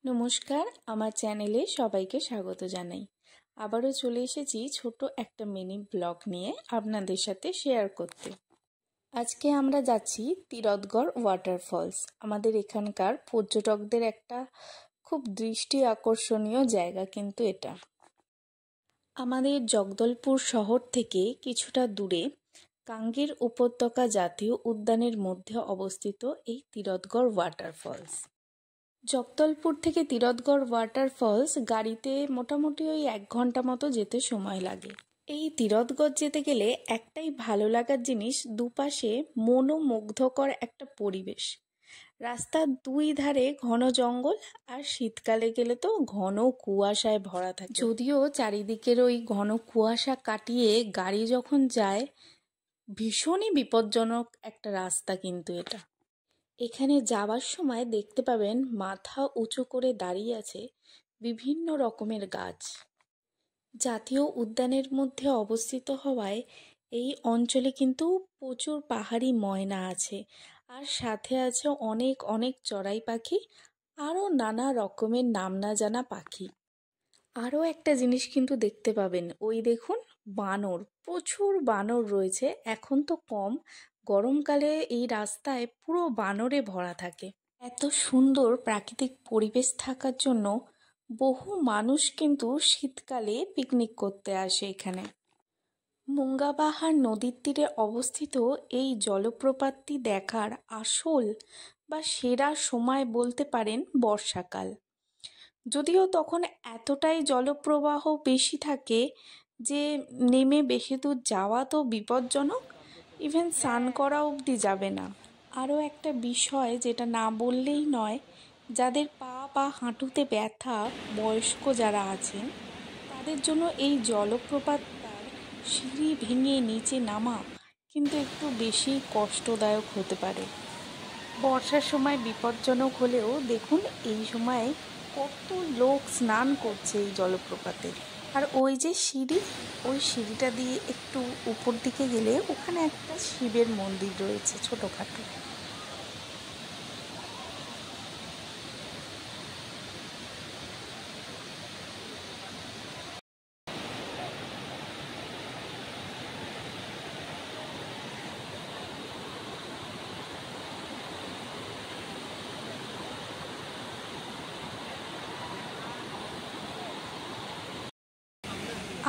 নমস্কার, আমার চ্যানেলে সবাইকে স্বাগত জানাই। আবারও চলে এসেছি ছোট একটা মিনি ব্লগ নিয়ে আপনাদের সাথে শেয়ার করতে। আজকে আমরা যাচ্ছি তীরথগড় ওয়াটারফলস। আমাদের এখানকার পর্যটকদের একটা খুব দৃষ্টি আকর্ষণীয় জায়গা কিন্তু এটা। আমাদের জগদলপুর শহর থেকে কিছুটা দূরে কাঙ্গের উপত্যকা জাতীয় উদ্যানের মধ্যে অবস্থিত এই তীরথগড় ওয়াটারফলস। জগদলপুর থেকে তীরথগড় ওয়াটারফলস গাড়িতে মোটামুটি ওই 1 ঘন্টা মতো যেতে সময় লাগে। এই তীরথগড় যেতে গেলে একটাই ভালো লাগার জিনিস, দুপাশে মনোমুগ্ধকর একটা পরিবেশ। রাস্তার দুই ধারে ঘন জঙ্গল, আর শীতকালে গেলে তো ঘন কুয়াশায় ভরা থাকে। যদিও চারিদিকের ওই ঘন কুয়াশা কাটিয়ে গাড়ি যখন যায়, ভীষণই বিপজ্জনক একটা রাস্তা কিন্তু এটা। এখানে যাওয়ার সময় দেখতে পাবেন মাথা উঁচু করে দাঁড়িয়ে আছে বিভিন্ন রকমের গাছ। জাতীয় উদ্যানের মধ্যে অবস্থিত হওয়ায় এই অঞ্চলে কিন্তু প্রচুর পাহাড়ি ময়না আছে, আর সাথে আছে অনেক অনেক চড়াই পাখি, আরও নানা রকমের নাম না জানা পাখি। আরও একটা জিনিস কিন্তু দেখতে পাবেন, ওই দেখুন বানর, প্রচুর বানর রয়েছে। এখন তো কম, গরমকালে এই রাস্তায় পুরো বানরে ভরা থাকে। এত সুন্দর প্রাকৃতিক পরিবেশ থাকার জন্য বহু মানুষ কিন্তু শীতকালে পিকনিক করতে আসে এখানে। মুঙ্গাবাহার নদীর তীরে অবস্থিত এই জলপ্রপাতটি দেখার আসল বা সেরা সময় বলতে পারেন বর্ষাকাল। যদিও তখন এতটাই জলপ্রবাহ বেশি থাকে যে নেমে বেশি দূর যাওয়া তো বিপজ্জনক, ইভেন স্নান করা অবধি যাবে না। আরও একটা বিষয় যেটা না বললেই নয়, যাদের পা বা হাঁটুতে ব্যথা, বয়স্ক যারা আছেন তাদের জন্য এই জলপ্রপাতটার সিঁড়ি ভেঙে নিচে নামা কিন্তু একটু বেশি কষ্টদায়ক হতে পারে। বর্ষার সময় বিপজ্জনক হলেও দেখুন এই সময় কত লোক স্নান করছে এই জলপ্রপাতে। আর ওই যে সিঁড়ি, ওই সিঁড়িটা দিয়ে একটু উপর দিকে গেলে ওখানে একটা শিবের মন্দির রয়েছে ছোটোখাটো।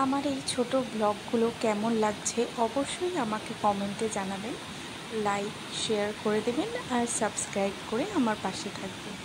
আমার এই ছোট ব্লগগুলো কেমন লাগছে অবশ্যই আমাকে কমেন্টে জানাবেন। লাইক শেয়ার করে দেবেন আর সাবস্ক্রাইব করে আমার পাশে থাকবেন।